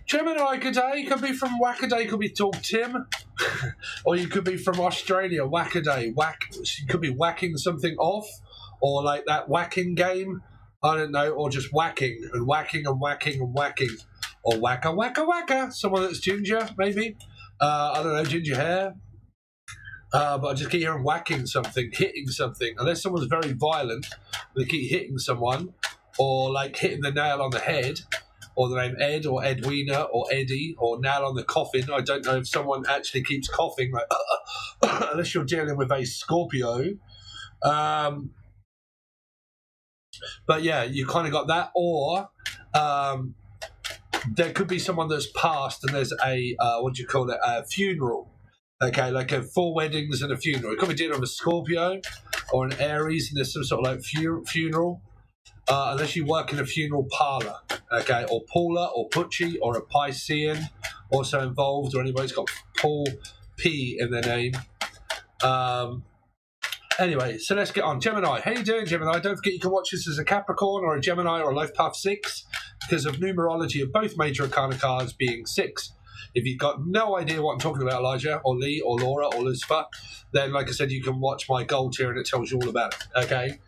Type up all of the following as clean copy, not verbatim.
Gemini, good day. You could be from Wackaday, you could be Dog Tim. Or you could be from Australia, Wackaday. You could be whacking something off, or like that whacking game. I don't know, or just whacking and whacking and whacking and whacking. Or whacka, whacka, whacka. Someone that's ginger, maybe. I don't know, ginger hair. But I just keep hearing whacking something, hitting something. Unless someone's very violent, they keep hitting someone, or like hitting the nail on the head, or the name Ed, or Edwina, or Eddie, or nail on the coffin. I don't know if someone actually keeps coughing, like, unless you're dealing with a Scorpio. But yeah, you kind of got that. Or there could be someone that's passed and there's a, a funeral. Okay, like 4 weddings and a funeral. It could be dealing with a Scorpio or an Aries, and there's some sort of like funeral. Unless you work in a funeral parlor, okay, or Paula or Pucci or a Piscean also involved, or anybody's got Paul P in their name. Anyway, so let's get on. Gemini, how you doing, Gemini? Don't forget you can watch this as a Capricorn or a Gemini or a Life Path 6 because of numerology of both major arcana cards being 6. If you've got no idea what I'm talking about, Elijah, or Lee, or Laura, or Lucifer, then, like I said, you can watch my gold tier and it tells you all about it, okay?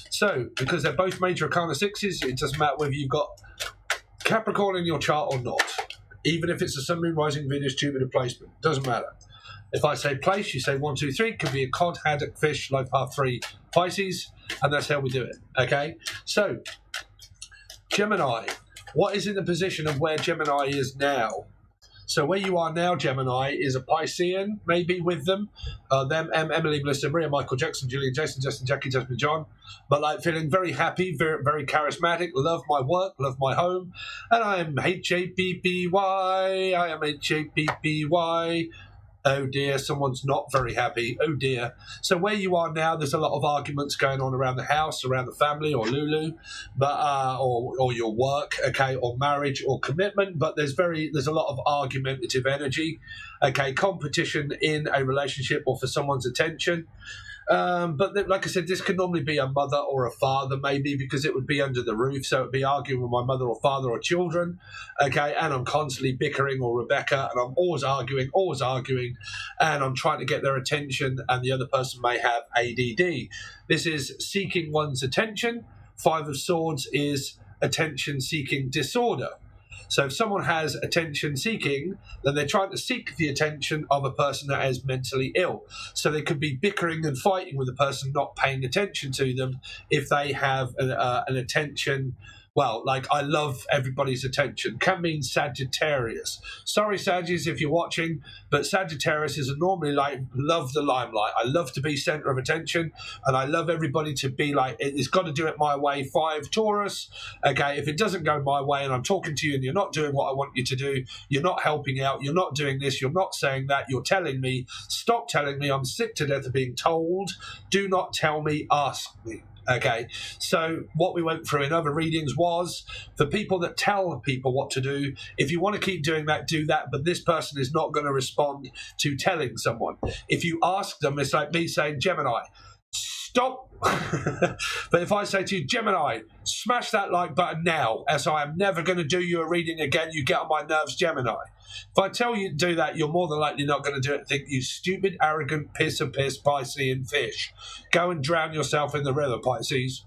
So, because they're both major arcana 6s, it doesn't matter whether you've got Capricorn in your chart or not. Even if it's a Sun, Moon, Rising, Venus, Jupiter placement, doesn't matter. If I say place, you say 1, 2, 3, could be a cod, haddock, fish, Life Path 3, Pisces, and that's how we do it, okay? So, Gemini, what is in the position of where Gemini is now? So where you are now, Gemini, is a Piscean, maybe with them. Emily, Melissa, Maria, Michael Jackson, Julian, Jason, Justin, Jackie, Jasmine, John. But like feeling very happy, very, very charismatic, love my work, love my home. And I am H-A-P-P-Y. I am H-A-P-P-Y. Oh dear, someone's not very happy. Oh dear. So where you are now, there's a lot of arguments going on around the house, around the family, or Lulu, but or your work, okay, or marriage, or commitment. But there's a lot of argumentative energy, okay, competition in a relationship or for someone's attention. But like I said, this could normally be a mother or a father, maybe, because it would be under the roof. So it'd be arguing with my mother or father or children, okay? And I'm constantly bickering, or Rebecca, and I'm always arguing, and I'm trying to get their attention, and the other person may have ADD. This is seeking one's attention. 5 of Swords is attention-seeking disorder. So if someone has attention-seeking, then they're trying to seek the attention of a person that is mentally ill. So they could be bickering and fighting with a person not paying attention to them if they have an attention. Well, like, I love everybody's attention. Can mean Sagittarius. Sorry, Sagittarius, if you're watching, but Sagittarius is normally like, love the limelight. I love to be center of attention, and I love everybody to be like, it's got to do it my way. 5, Taurus. Okay, if it doesn't go my way and I'm talking to you and you're not doing what I want you to do, you're not helping out, you're not doing this, you're not saying that, you're telling me, stop telling me, I'm sick to death of being told. Do not tell me, ask me. Okay, so what we went through in other readings was for people that tell people what to do, if you want to keep doing that, do that, but this person is not going to respond to telling someone. If you ask them, it's like me saying, Gemini, stop. But if I say to you, Gemini, smash that like button now, as I am never going to do you a reading again, you get on my nerves, Gemini. If I tell you to do that, you're more than likely not going to do it. Think, you stupid, arrogant piss of piss, Piscean fish. Go and drown yourself in the river, Pisces.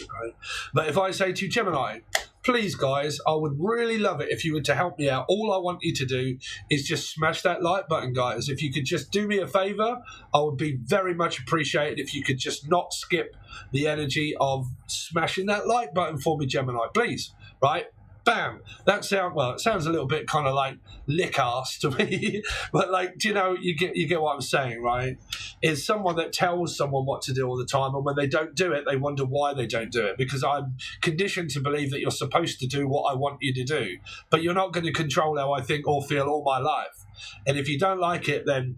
Right. But if I say to you, Gemini, please, guys, I would really love it if you were to help me out. All I want you to do is just smash that like button, guys. If you could just do me a favor, I would be very much appreciated if you could just not skip the energy of smashing that like button for me, Gemini, please. Right? Bam. It sounds a little bit kind of like lick ass to me, but like, do you know, you get what I'm saying, right? Is someone that tells someone what to do all the time, and when they don't do it, they wonder why they don't do it, because I'm conditioned to believe that you're supposed to do what I want you to do, but you're not going to control how I think or feel all my life. And if you don't like it, then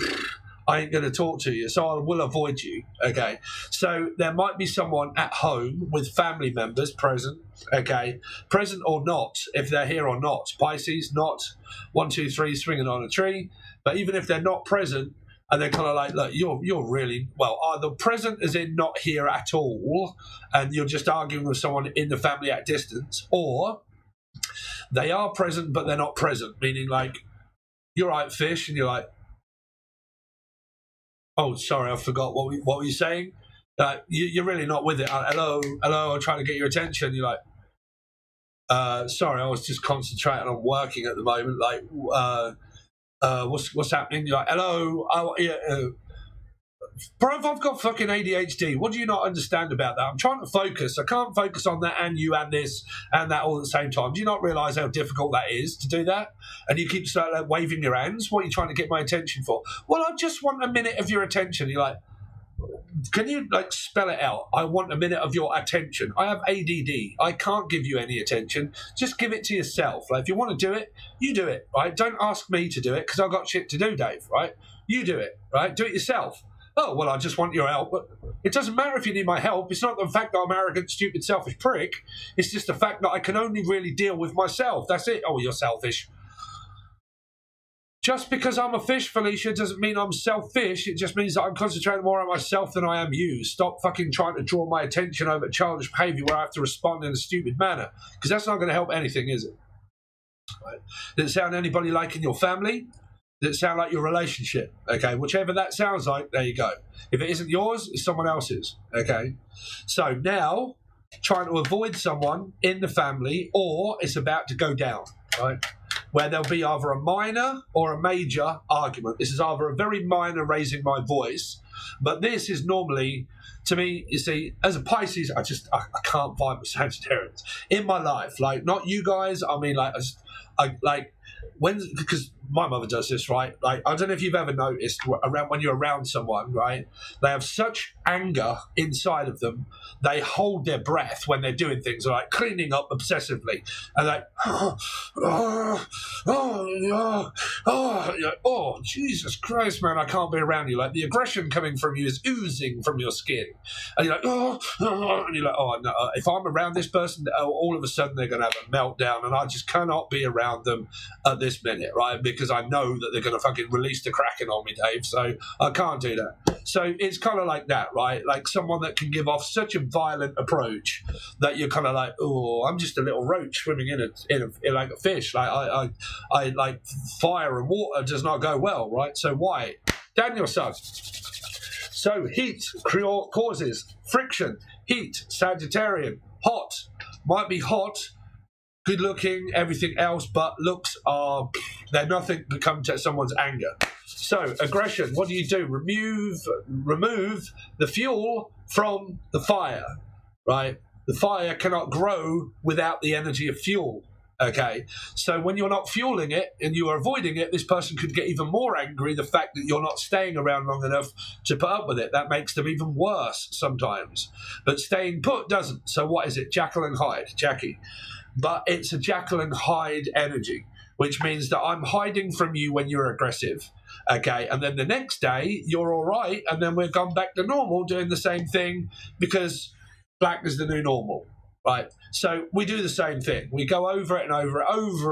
I ain't going to talk to you, so I will avoid you, okay? So there might be someone at home with family members present, okay? Present or not, if they're here or not. Pisces, not. 1, 2, 3, swinging on a tree. But even if they're not present, and they're kind of like, look, you're really, well, either present as in not here at all, and you're just arguing with someone in the family at distance, or They are present, but they're not present, meaning like, you're right, fish, and you're like, oh, sorry, I forgot, what were you saying? You're really not with it. Hello, I'm trying to get your attention. You're like, sorry, I was just concentrating on working at the moment. Like, what's happening? You're like, hello, bro, I've got fucking ADHD. What do you not understand about that? I'm trying to focus. I can't focus on that and you and this and that all at the same time. Do you not realise how difficult that is to do that? And you keep like, waving your hands. What are you trying to get my attention for? Well, I just want a minute of your attention. You're like, can you like spell it out? I want a minute of your attention. I have ADD. I can't give you any attention. Just give it to yourself. Like, if you want to do it, you do it, right? Don't ask me to do it because I've got shit to do, Dave, right? You do it, right? Do it yourself. Oh, well, I just want your help. But it doesn't matter if you need my help. It's not the fact that I'm arrogant, stupid, selfish prick. It's just the fact that I can only really deal with myself. That's it. Oh, you're selfish. Just because I'm a fish, Felicia, doesn't mean I'm selfish. It just means that I'm concentrating more on myself than I am you. Stop fucking trying to draw my attention over childish behaviour where I have to respond in a stupid manner. Because that's not going to help anything, is it? Right. Does it sound anybody like in your family? Does it sound like your relationship? Okay, whichever that sounds like, there you go. If it isn't yours, it's someone else's. Okay, so now trying to avoid someone in the family, or it's about to go down, right? Where there'll be either a minor or a major argument. This is either a very minor raising my voice, but this is normally, to me, you see, as a Pisces, I can't vibe with Sagittarians in my life. Like, not you guys. I mean, because my mother does this, right? Like, I don't know if you've ever noticed when you're around someone, right? They have such anger inside of them. They hold their breath when they're doing things, like cleaning up obsessively, and like, oh, Jesus Christ, man, I can't be around you. Like, the aggression coming from you is oozing from your skin, and you're like, and you're like, oh no, if I'm around this person, all of a sudden they're going to have a meltdown, and I just cannot be around them at this minute, right? Because I know that they're going to fucking release the Kraken on me, Dave, so I can't do that. So it's kind of like that, right? Like someone that can give off such a violent approach that you're kind of like, oh, I'm just a little roach swimming in like a fish. Like I like fire and water does not go well, right? So why? Daniel son. So heat causes friction. Heat, Sagittarian, hot. Might be hot, good looking, everything else, but looks they're nothing to come to someone's anger. So aggression, what do? Remove the fuel from the fire, right? The fire cannot grow without the energy of fuel. Okay, so when you're not fueling it and you are avoiding it, this person could get even more angry. The fact that you're not staying around long enough to put up with it, that makes them even worse sometimes. But staying put doesn't. So what is it? Jekyll and Hyde, Jackie. But it's a Jekyll and Hyde energy, which means that I'm hiding from you when you're aggressive. Okay, and then the next day you're all right, and then we've gone back to normal doing the same thing because black is the new normal. Right, so we do the same thing. We go over it and over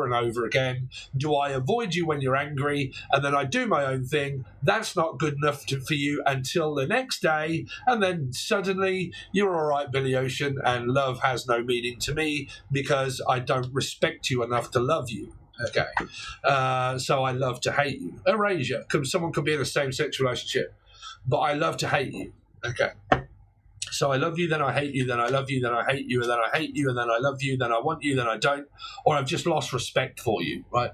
and over again. Do I avoid you when you're angry, and then I do my own thing? That's not good enough for you until the next day, and then suddenly you're all right, Billy Ocean, and love has no meaning to me because I don't respect you enough to love you. Okay, so I love to hate you. Erasure. Someone could be in a same-sex relationship, but I love to hate you. Okay. So I love you, then I hate you, then I love you, then I hate you, and then I hate you, and then I love you, then I want you, then I don't, or I've just lost respect for you, right?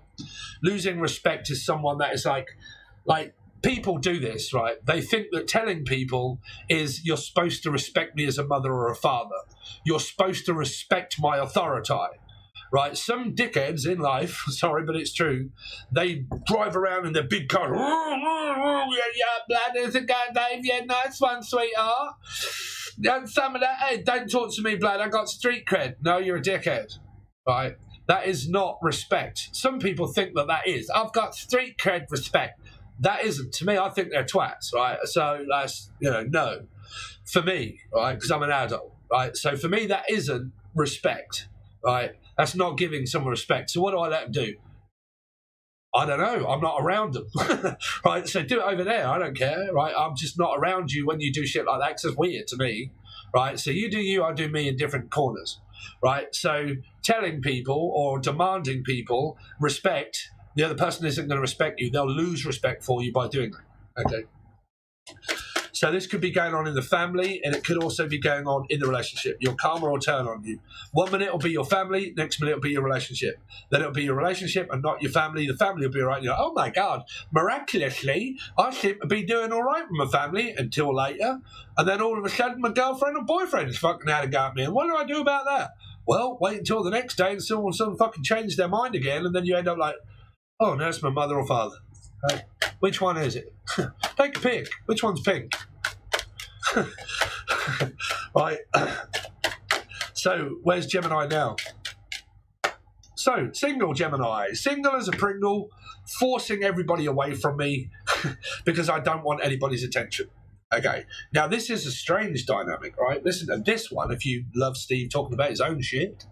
Losing respect is someone that is like people do this, right? They think that telling people is you're supposed to respect me as a mother or a father. You're supposed to respect my authority. Right, some dickheads in life, sorry, but it's true, they drive around in their big car. Yeah, blood is a guy, Dave. Yeah, nice one, sweetheart. Some of that, hey, don't talk to me, blood. I got street cred. No, you're a dickhead. Right, that is not respect. Some people think that is. I've got street cred respect. That isn't. To me, I think they're twats, right? So that's, no. For me, right, because I'm an adult, right? So for me, that isn't respect, right? That's not giving someone respect. So what do I let them do? I don't know. I'm not around them. Right? So do it over there. I don't care. Right? I'm just not around you when you do shit like that because it's weird to me. Right? So you do you, I do me in different corners. right? So telling people or demanding people respect, the other person isn't going to respect you. They'll lose respect for you by doing that. Okay. So this could be going on in the family, and it could also be going on in the relationship. Your karma will turn on you. 1 minute it'll be your family, next minute it'll be your relationship. Then it'll be your relationship and not your family. The family will be all right. You're like, oh my God, miraculously, I seem to be doing all right with my family until later. And then all of a sudden, my girlfriend or boyfriend is fucking out to go at me. And what do I do about that? Well, wait until the next day and someone fucking changes their mind again, and then you end up like, oh, no, it's my mother or father. Right? Which one is it? Take a pick. Which one's pink? Right. So, where's Gemini now? So, single Gemini. Single as a Pringle, forcing everybody away from me because I don't want anybody's attention. Okay. Now, this is a strange dynamic, right? Listen to this one, if you love Steve talking about his own shit,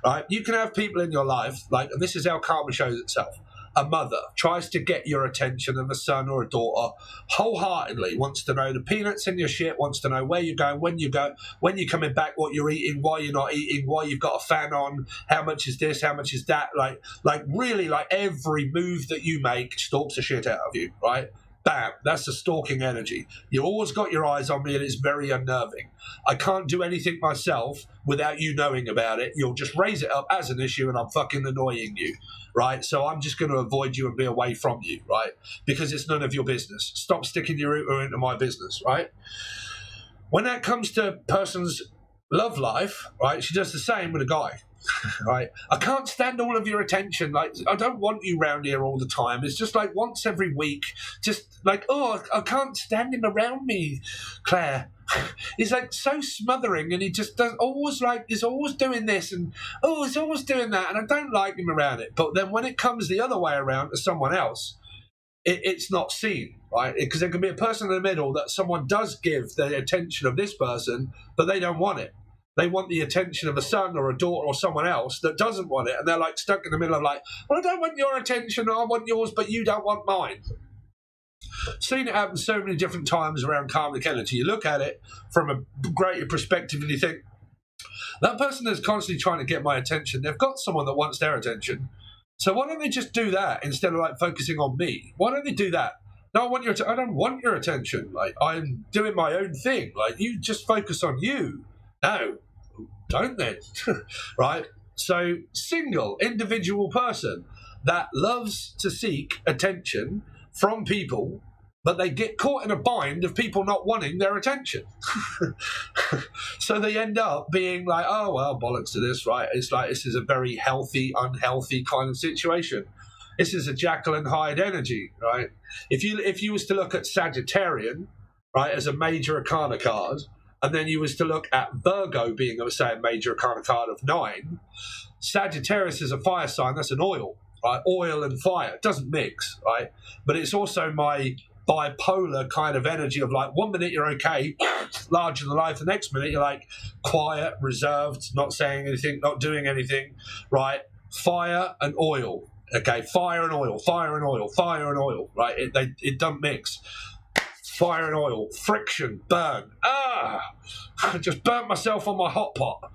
right? You can have people in your life, like, and this is how karma shows itself. A mother tries to get your attention, and a son or a daughter wholeheartedly wants to know the peanuts in your shit, wants to know where you're going, when you go, when you're coming back, what you're eating, why you're not eating, why you've got a fan on, how much is this, how much is that, like really, like every move that you make stalks the shit out of you, right? Bam, that's the stalking energy. You always got your eyes on me, and it's very unnerving. I can't do anything myself without you knowing about it. You'll just raise it up as an issue, and I'm fucking annoying you, right? So I'm just going to avoid you and be away from you, right? Because it's none of your business. Stop sticking your root into my business, right? When that comes to a person's love life, right, she does the same with a guy. Right, I can't stand all of your attention. Like, I don't want you round here all the time. It's just like once every week. Just like, oh, I can't stand him around me, Claire. He's like so smothering, and he just does always like he's always doing this, and oh, he's always doing that, and I don't like him around it. But then when it comes the other way around to someone else, it's not seen, right? Because there can be a person in the middle that someone does give the attention of this person, but they don't want it. They want the attention of a son or a daughter or someone else that doesn't want it. And they're like stuck in the middle of like, well, I don't want your attention. I want yours, but you don't want mine. Seen it happen so many different times around karmic energy. You look at it from a greater perspective and you think, that person is constantly trying to get my attention. They've got someone that wants their attention. So why don't they just do that instead of like focusing on me? Why don't they do that? No, I don't want your attention. Like, I'm doing my own thing. Like, you just focus on you. No. Don't then, right? So single, individual person that loves to seek attention from people, but they get caught in a bind of people not wanting their attention. So they end up being like, oh, well, bollocks to this, right? It's like, this is a very healthy, unhealthy kind of situation. This is a Jekyll and Hyde energy, right? If you was to look at Sagittarian, right, as a major arcana card, and then you was to look at Virgo being, say, a major arcana card of 9, Sagittarius is a fire sign. That's an oil, right? Oil and fire. It doesn't mix, right? But it's also my bipolar kind of energy of like, 1 minute you're okay, larger than life. The next minute you're like quiet, reserved, not saying anything, not doing anything, right? Fire and oil. Okay, fire and oil, fire and oil, fire and oil, right? It doesn't mix. Fire and oil, friction, burn. I just burnt myself on my hot pot.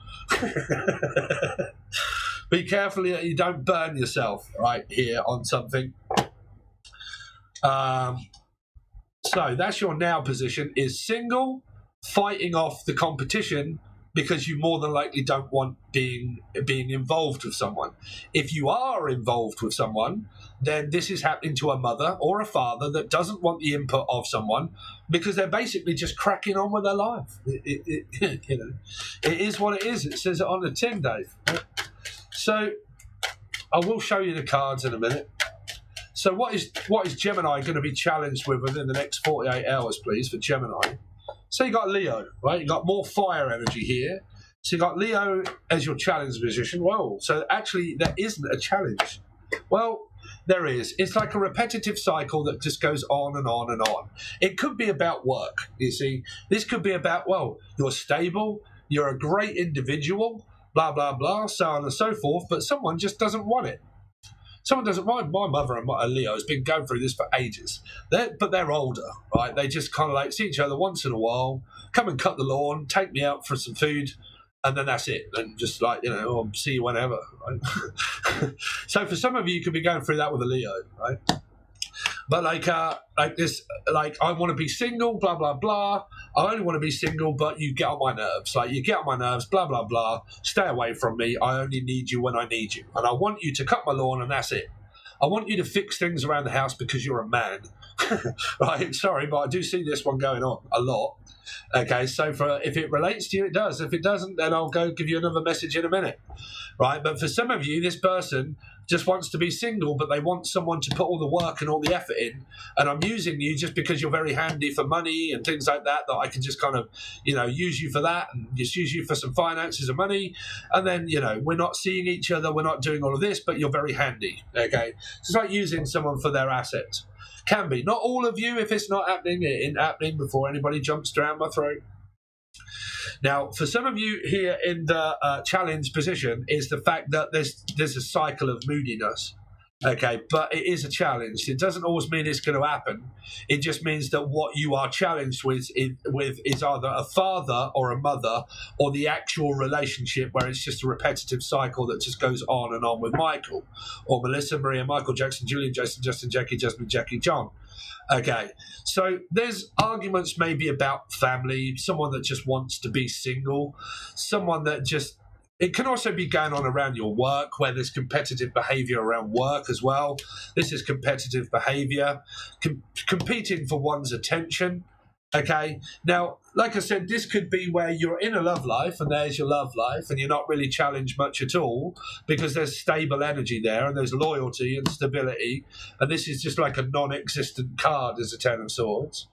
Be careful that you don't burn yourself right here on something. So that's your now position, is single, fighting off the competition because you more than likely don't want being involved with someone. If you are involved with someone, then this is happening to a mother or a father that doesn't want the input of someone because they're basically just cracking on with their life. It is what it is. It says it on the tin, Dave. So I will show you the cards in a minute. So what is Gemini going to be challenged with within the next 48 hours, please, for Gemini? So you got Leo, right? You got more fire energy here. So you got Leo as your challenge position. Whoa. So actually there isn't a challenge. Well, there is. It's like a repetitive cycle that just goes on and on and on. It could be about work, you see. This could be about, well, you're stable, you're a great individual, blah, blah, blah, so on and so forth, but someone just doesn't want it. Someone doesn't mind. My mother and Leo has been going through this for ages. But they're older, right? They just kind of like see each other once in a while, come and cut the lawn, take me out for some food, and then that's it. And just like, you know, I'll see you whenever, right? So for some of you, you could be going through that with a Leo, right? But like this, like, I want to be single, blah, blah, blah. I only want to be single, but you get on my nerves. Like, you get on my nerves, blah, blah, blah. Stay away from me. I only need you when I need you. And I want you to cut my lawn, and that's it. I want you to fix things around the house because you're a man. Right? Sorry, but I do see this one going on a lot. Okay, so if it relates to you, it does. If it doesn't, then I'll go give you another message in a minute. Right? But for some of you, this person just wants to be single, but they want someone to put all the work and all the effort in. And I'm using you just because you're very handy for money and things like that, that I can just kind of, you know, use you for that and just use you for some finances and money. And then, you know, we're not seeing each other, we're not doing all of this, but you're very handy. Okay? It's like using someone for their assets. Can be. Not all of you. If it's not happening, it ain't happening before anybody jumps down my throat. Now, for some of you here in the challenge position, is the fact that there's a cycle of moodiness. Okay, but it is a challenge. It doesn't always mean it's going to happen. It just means that what you are challenged with is either a father or a mother, or the actual relationship where it's just a repetitive cycle that just goes on and on with Michael, or Melissa, Maria, Michael, Jackson, Julian, Jason, Justin, Jackie, Jasmine, Jackie, John. Okay, so there's arguments maybe about family, someone that just wants to be single, someone that just... It can also be going on around your work, where there's competitive behavior around work as well. This is competitive behavior, competing for one's attention. Okay. Now, like I said, this could be where you're in a love life, and there's your love life, and you're not really challenged much at all because there's stable energy there, and there's loyalty and stability. And this is just like a non-existent card as a Ten of Swords.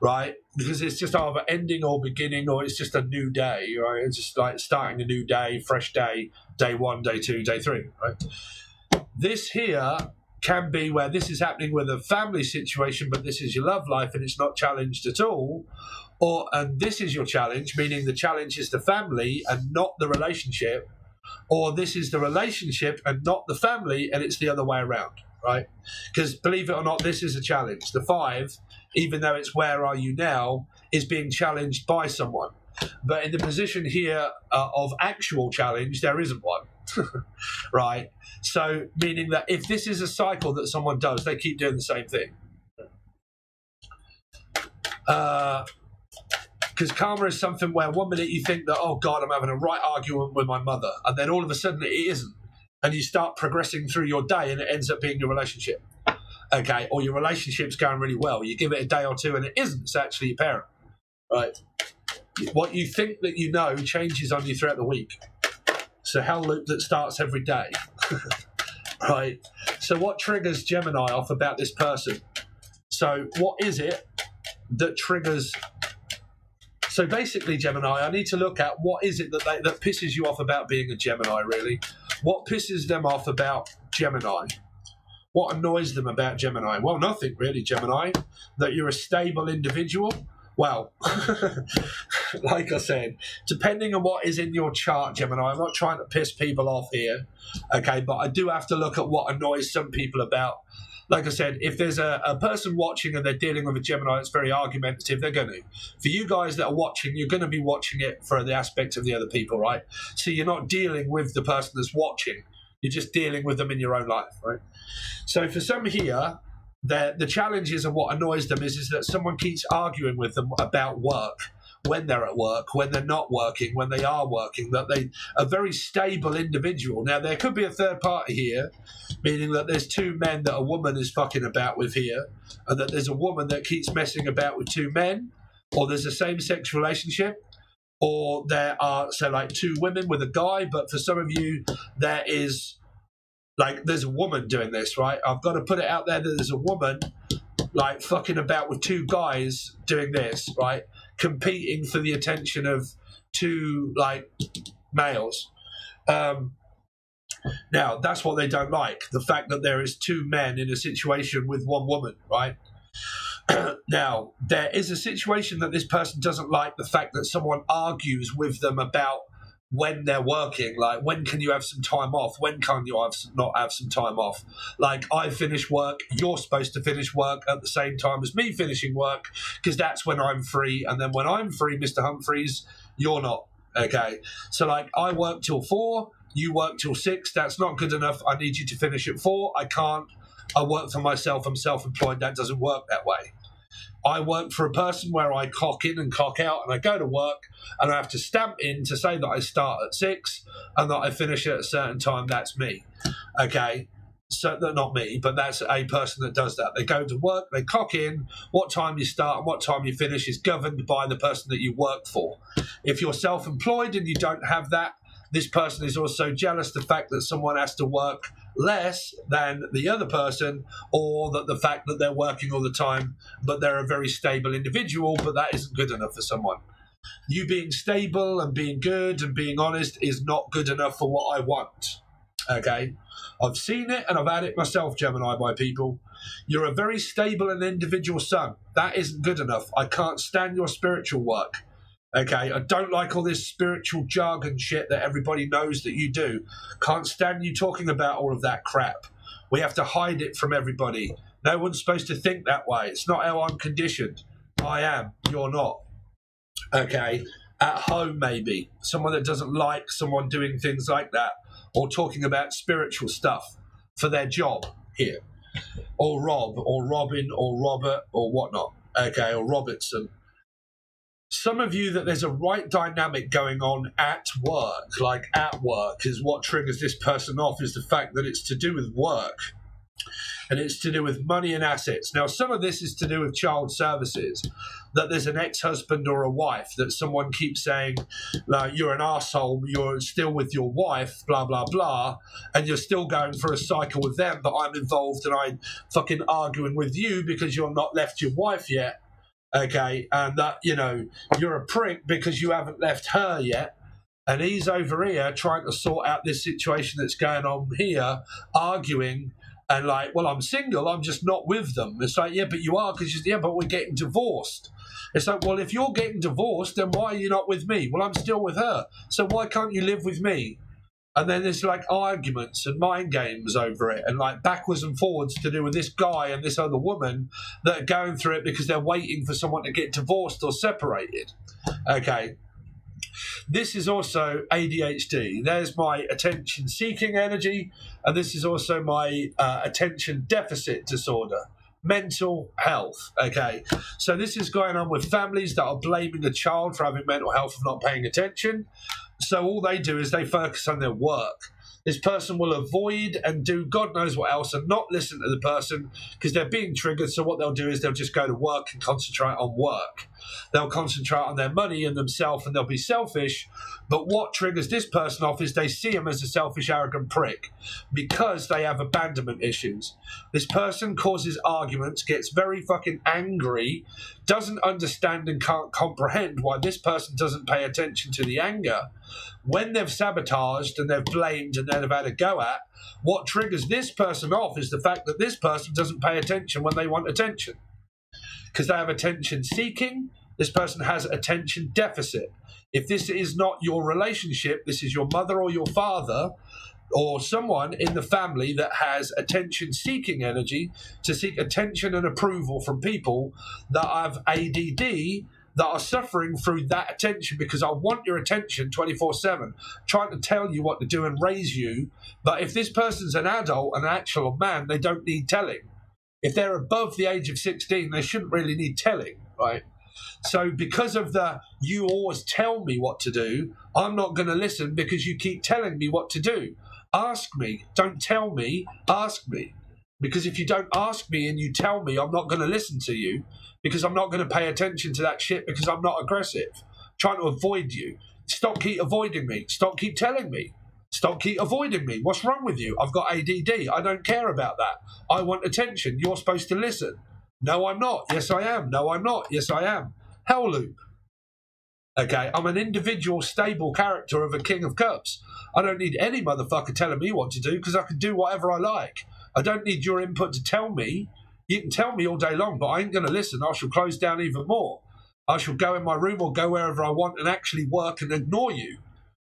Right? Because it's just either ending or beginning, or it's just a new day, right? It's just like starting a new day, fresh day, day 1, day 2, day 3, right? This here can be where this is happening with a family situation, but this is your love life and it's not challenged at all. And this is your challenge, meaning the challenge is the family and not the relationship. Or this is the relationship and not the family, and it's the other way around, right? Because believe it or not, this is a challenge. The 5, even though it's where are you now, is being challenged by someone. But in the position here of actual challenge, there isn't one, right? So meaning that if this is a cycle that someone does, they keep doing the same thing. Because karma is something where one minute you think that, oh God, I'm having a right argument with my mother, and then all of a sudden it isn't. And you start progressing through your day and it ends up being your relationship. Okay, or your relationship's going really well. You give it a day or two and it isn't. It's actually your parent, right? What you think that you know changes on you throughout the week. It's a hell loop that starts every day, right? So what triggers Gemini off about this person? So what is it that triggers... So basically, Gemini, I need to look at what is it that pisses you off about being a Gemini, really? What pisses them off about Gemini? What annoys them about Gemini? Well, nothing really, Gemini. That you're a stable individual. Well, like I said, depending on what is in your chart, Gemini, I'm not trying to piss people off here, okay, but I do have to look at what annoys some people about. Like I said, if there's a person watching and they're dealing with a Gemini that's very argumentative, they're going to. For you guys that are watching, you're going to be watching it for the aspect of the other people, right? So you're not dealing with the person that's watching. You're just dealing with them in your own life, right? So for some here, the challenges and what annoys them is that someone keeps arguing with them about work, when they're at work, when they're not working, when they are working, that they are a very stable individual. Now, there could be a third party here, meaning that there's 2 men that a woman is fucking about with here, and that there's a woman that keeps messing about with 2 men, or there's a same-sex relationship, or there are, so like 2 women with a guy, but for some of you, there is, like, there's a woman doing this, right? I've got to put it out there that there's a woman, like, fucking about with 2 guys doing this, right? Competing for the attention of 2, like, males. Now, that's what they don't like, the fact that there is 2 men in a situation with 1 woman, right? Now, there is a situation that this person doesn't like, the fact that someone argues with them about when they're working, like, when can you have some time off? When can you not have some time off? Like, I finish work, you're supposed to finish work at the same time as me finishing work, because that's when I'm free. And then when I'm free, Mr. Humphreys, you're not. Okay, so like I work till 4, you work till 6. That's not good enough. I need you to finish at 4. I can't. I work for myself. I'm self-employed. That doesn't work that way. I work for a person where I clock in and clock out, and I go to work, and I have to stamp in to say that I start at 6 and that I finish at a certain time. That's me. Okay. So not me, but that's a person that does that. They go to work, they clock in. What time you start and what time you finish is governed by the person that you work for. If you're self-employed and you don't have that, this person is also jealous the fact that someone has to work less than the other person, or that the fact that they're working all the time, but they're a very stable individual, but that isn't good enough for someone. You being stable and being good and being honest is not good enough for what I want. Okay? I've seen it and I've had it myself, Gemini, by people. You're a very stable and individual son. That isn't good enough. I can't stand your spiritual work. Okay, I don't like all this spiritual jargon shit that everybody knows that you do. Can't stand you talking about all of that crap. We have to hide it from everybody. No one's supposed to think that way. It's not how I'm conditioned. I am. You're not. Okay, at home maybe. Someone that doesn't like someone doing things like that or talking about spiritual stuff for their job here. Or Rob, or Robin, or Robert, or whatnot. Okay, or Robertson. Some of you that there's a right dynamic going on at work, like at work, is what triggers this person off, is the fact that it's to do with work and it's to do with money and assets. Now, some of this is to do with child services, that there's an ex-husband or a wife that someone keeps saying, like, you're an arsehole, you're still with your wife, blah, blah, blah, and you're still going for a cycle with them, but I'm involved and I'm fucking arguing with you because you're not left your wife yet. Okay, and that, you know, you're a prick because you haven't left her yet, and he's over here trying to sort out this situation that's going on here, arguing, and like, well, I'm single, I'm just not with them. It's like, yeah, but you are, because yeah, but we're getting divorced. It's like, well, if you're getting divorced, then why are you not with me? Well, I'm still with her, so why can't you live with me? And then there's like arguments and mind games over it, and like backwards and forwards to do with this guy and this other woman that are going through it because they're waiting for someone to get divorced or separated. Okay. This is also ADHD. There's my attention-seeking energy, and this is also my attention deficit disorder. Mental health. Okay. So this is going on with families that are blaming a child for having mental health of not paying attention. So all they do is they focus on their work. This person will avoid and do God knows what else and not listen to the person because they're being triggered. So what they'll do is they'll just go to work and concentrate on work. They'll concentrate on their money and themselves, and they'll be selfish. But what triggers this person off is they see him as a selfish, arrogant prick because they have abandonment issues. This person causes arguments, gets very fucking angry, doesn't understand and can't comprehend why this person doesn't pay attention to the anger. When they've sabotaged and they've blamed and then have had a go at, what triggers this person off is the fact that this person doesn't pay attention when they want attention. Because they have attention seeking, this person has attention deficit. If this is not your relationship, this is your mother or your father or someone in the family that has attention seeking energy to seek attention and approval from people that have ADD, that are suffering through that attention because I want your attention 24/7, trying to tell you what to do and raise you. But if this person's an adult, an actual man, they don't need telling. If they're above the age of 16, they shouldn't really need telling, right? So because of the, you always tell me what to do, I'm not going to listen because you keep telling me what to do. Ask me. Don't tell me. Ask me. Because if you don't ask me and you tell me, I'm not going to listen to you because I'm not going to pay attention to that shit because I'm not aggressive. Trying to avoid you. Stop keep avoiding me. Stop keep telling me. Stop keep avoiding me. What's wrong with you? I've got ADD. I don't care about that. I want attention. You're supposed to listen. No, I'm not. Yes, I am. No, I'm not. Yes, I am. Hell loop. Okay, I'm an individual, stable character of a King of Cups. I don't need any motherfucker telling me what to do because I can do whatever I like. I don't need your input to tell me. You can tell me all day long, but I ain't going to listen. I shall close down even more. I shall go in my room or go wherever I want and actually work and ignore you.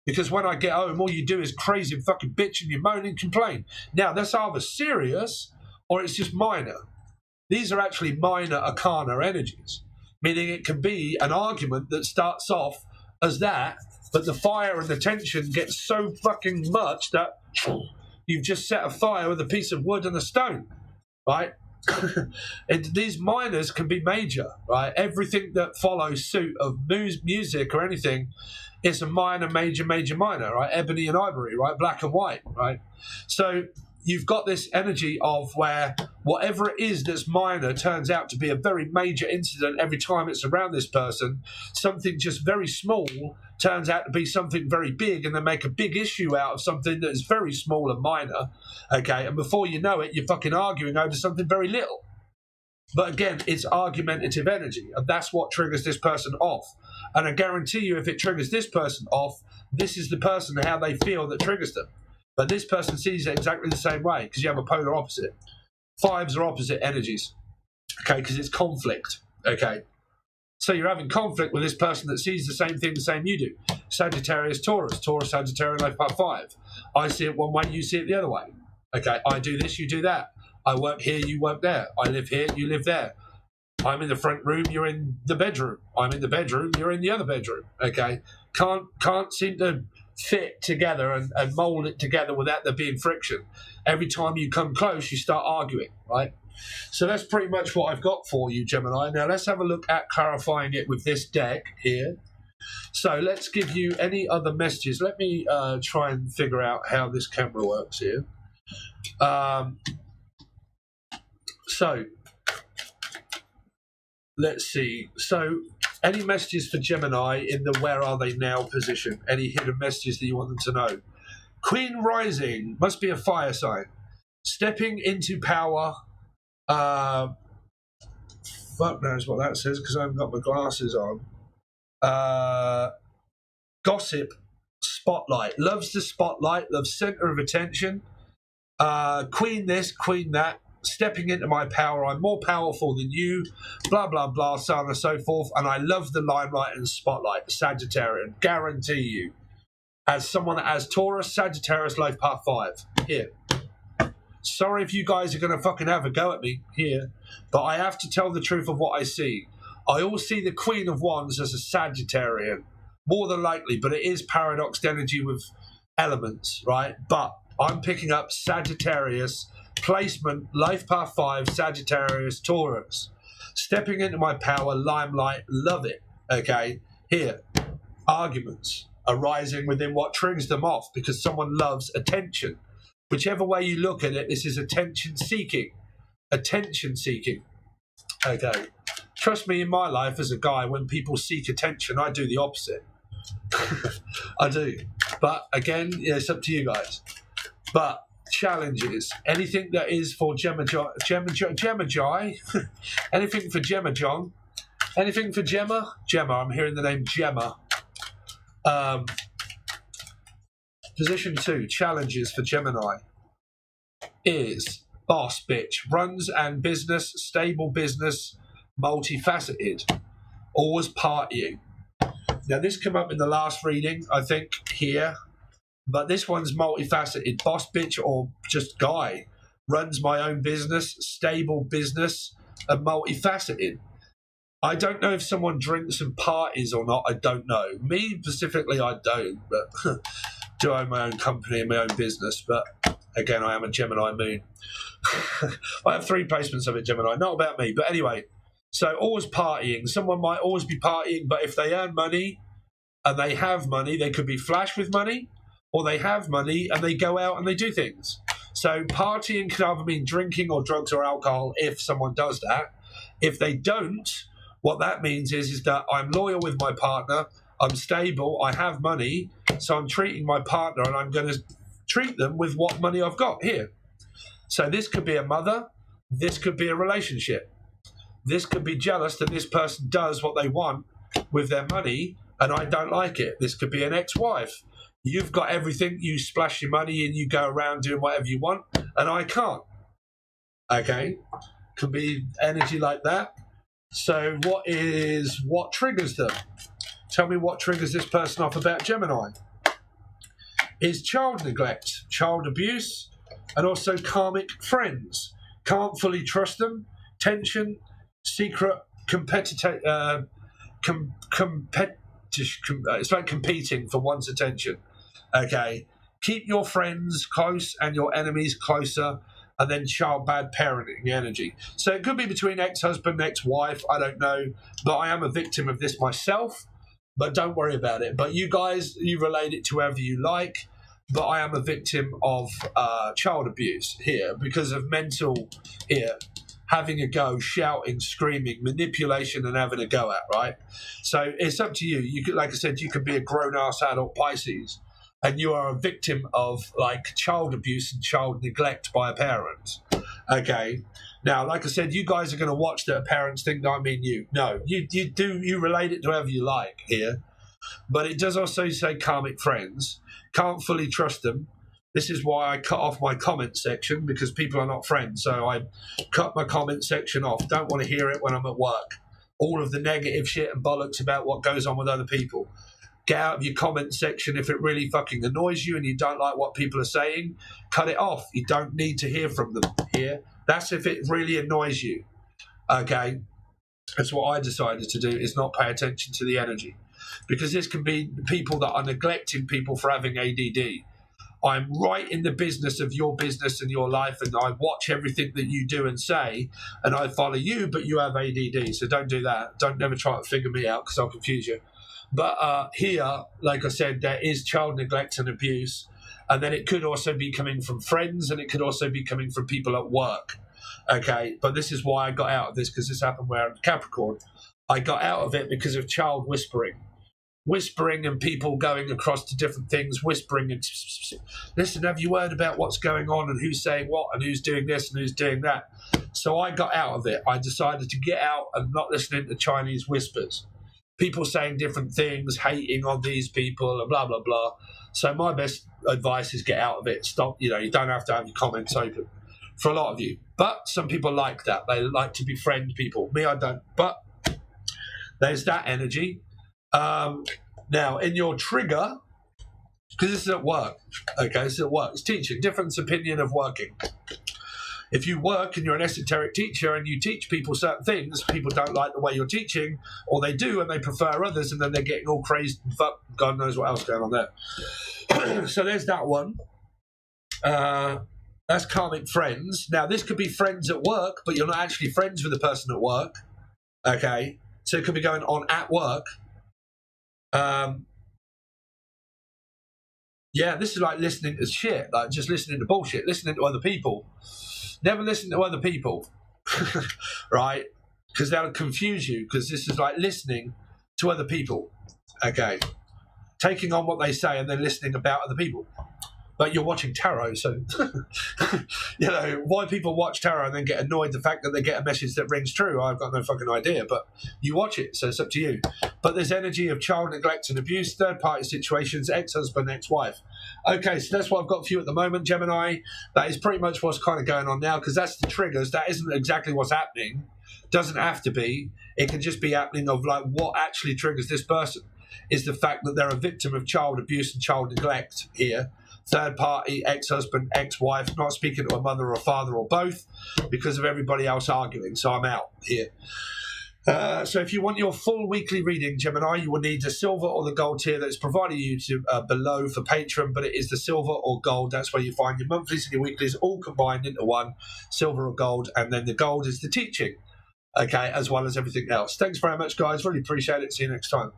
Because when I get home, all you do is crazy and fucking bitch and you moan and complain. Now, that's either serious or it's just minor. These are actually minor arcana energies, meaning it can be an argument that starts off as that but the fire and the tension gets so fucking much that you've just set a fire with a piece of wood and a stone, right? These minors can be major, right? Everything that follows suit of music or anything is a minor, major, major, minor, right? Ebony and ivory, right? Black and white, right? So you've got this energy of where whatever it is that's minor turns out to be a very major incident every time it's around this person. Something just very small turns out to be something very big, and they make a big issue out of something that is very small and minor, okay? And before you know it, you're fucking arguing over something very little. But again, it's argumentative energy, and that's what triggers this person off. And I guarantee you, if it triggers this person off, this is the person and how they feel that triggers them. But this person sees it exactly the same way, because you have a polar opposite. Fives are opposite energies, okay, because it's conflict, okay? So you're having conflict with this person that sees the same thing the same you do. Sagittarius, Taurus, Sagittarius, life part 5. I see it one way, you see it the other way, okay? I do this, you do that. I work here, you work there. I live here, you live there. I'm in the front room, you're in the bedroom. I'm in the bedroom, you're in the other bedroom, okay? Can't seem to fit together and mold it together without there being friction. Every time you come close, you start arguing, right? So that's pretty much what I've got for you, Gemini. Now let's have a look at clarifying it with this deck here. So let's give you any other messages. Let me try and figure out how this camera works here. So let's see. So any messages for Gemini in the where are they now position? Any hidden messages that you want them to know? Queen rising, must be a fire sign. Stepping into power. Fuck knows what that says because I haven't got my glasses on. Gossip, spotlight. Loves the spotlight, loves center of attention. Queen this, queen that. Stepping into my power, I'm more powerful than you, blah, blah, blah, so on and so forth. And I love the limelight and spotlight, Sagittarian, guarantee you. As someone that has Taurus, Sagittarius, life part 5, here. Sorry if you guys are going to fucking have a go at me here, but I have to tell the truth of what I see. I always see the Queen of Wands as a Sagittarian, more than likely, but it is paradoxed energy with elements, right? But I'm picking up Sagittarius, placement, life path 5, Sagittarius, Taurus. Stepping into my power, limelight, love it, okay? Here, arguments arising within what triggers them off because someone loves attention. Whichever way you look at it, this is attention seeking. Attention seeking, okay? Trust me, in my life as a guy, when people seek attention, I do the opposite. I do. But again, it's up to you guys. But challenges, anything that is for Gemini, anything for Gemma John, anything for Gemma, I'm hearing the name Gemma. Position 2, challenges for Gemini is boss bitch, runs and business, stable business, multifaceted, always partying. Now this came up in the last reading, I think, here. But this one's multifaceted. Boss bitch or just guy. Runs my own business, stable business, and multifaceted. I don't know if someone drinks and parties or not. I don't know. Me specifically, I don't. But do own my own company and my own business. But again, I am a Gemini moon. I have 3 placements of it, Gemini. Not about me. But anyway, so always partying. Someone might always be partying, but if they earn money and they have money, they could be flash with money. Or they have money and they go out and they do things. So partying could either mean drinking or drugs or alcohol if someone does that. If they don't, what that means is that I'm loyal with my partner, I'm stable, I have money, so I'm treating my partner and I'm going to treat them with what money I've got here. So this could be a mother, this could be a relationship. This could be jealous that this person does what they want with their money and I don't like it. This could be an ex-wife. You've got everything, you splash your money and you go around doing whatever you want, and I can't. Okay? Could be energy like that. So what triggers them? Tell me what triggers this person off about Gemini. Is child neglect, child abuse, and also karmic friends. Can't fully trust them. Tension, secret competitive it's like competing for one's attention. Okay, keep your friends close and your enemies closer, and then child bad parenting energy. So it could be between ex-husband, ex-wife, I don't know, but I am a victim of this myself, but don't worry about it. But you guys, you relate it to whoever you like, but I am a victim of child abuse here because of mental here, having a go, shouting, screaming, manipulation, and having a go at, right? So it's up to you. You could, like I said, you could be a grown-ass adult Pisces, and you are a victim of like child abuse and child neglect by a parent. Okay. Now, like I said, you guys are going to watch that parents think that I mean you. No, you relate it to whoever you like here. But it does also say karmic friends. Can't fully trust them. This is why I cut off my comment section, because people are not friends. So I cut my comment section off. Don't want to hear it when I'm at work. All of the negative shit and bollocks about what goes on with other people. Get out of your comment section if it really fucking annoys you and you don't like what people are saying. Cut it off. You don't need to hear from them here. That's if it really annoys you. Okay? That's what I decided to do, is not pay attention to the energy. Because this can be people that are neglecting people for having ADD. I'm right in the business of your business and your life, and I watch everything that you do and say, and I follow you, but you have ADD, so don't do that. Don't never try to figure me out because I'll confuse you. But here, like I said, there is child neglect and abuse, and then it could also be coming from friends, and it could also be coming from people at work. Okay, but this is why I got out of this, because this happened where I'm Capricorn. I got out of it because of child whispering and people going across to different things, whispering and listen, have you heard about what's going on and who's saying what and who's doing this and who's doing that? So I got out of it. I decided to get out and not listening to Chinese whispers. People saying different things, hating on these people and blah, blah, blah. So my best advice is get out of it. Stop, you don't have to have your comments open for a lot of you. But some people like that. They like to befriend people. Me, I don't. But there's that energy. Now, in your trigger, because this is at work, okay, this is at work, it's teaching, difference opinion of working. If you work and you're an esoteric teacher and you teach people certain things, people don't like the way you're teaching, or they do and they prefer others, and then they're getting all crazed and fucked. God knows what else going on there. So there's that one. That's karmic friends. Now, this could be friends at work, but you're not actually friends with the person at work, okay? So it could be going on at work. Yeah, this is like listening to shit, like just listening to bullshit, listening to other people. Never listen to other people, right? Because that'll confuse you, because this is like listening to other people, okay? Taking on what they say and then listening about other people. But you're watching tarot, so, why people watch tarot and then get annoyed the fact that they get a message that rings true, I've got no fucking idea, but you watch it, so it's up to you. But there's energy of child neglect and abuse, third-party situations, ex-husband, ex-wife. Okay, so that's what I've got for you at the moment, Gemini. That is pretty much what's kind of going on now, because that's the triggers. That isn't exactly what's happening. Doesn't have to be. It can just be happening of, like, what actually triggers this person is the fact that they're a victim of child abuse and child neglect here. Third party, ex-husband, ex-wife, not speaking to a mother or a father or both because of everybody else arguing. So I'm out here. So if you want your full weekly reading, Gemini, you will need the silver or the gold tier that's provided you to below for Patreon, but it is the silver or gold. That's where you find your monthlies and your weeklies all combined into one, silver or gold, and then the gold is the teaching, okay, as well as everything else. Thanks very much, guys. Really appreciate it. See you next time.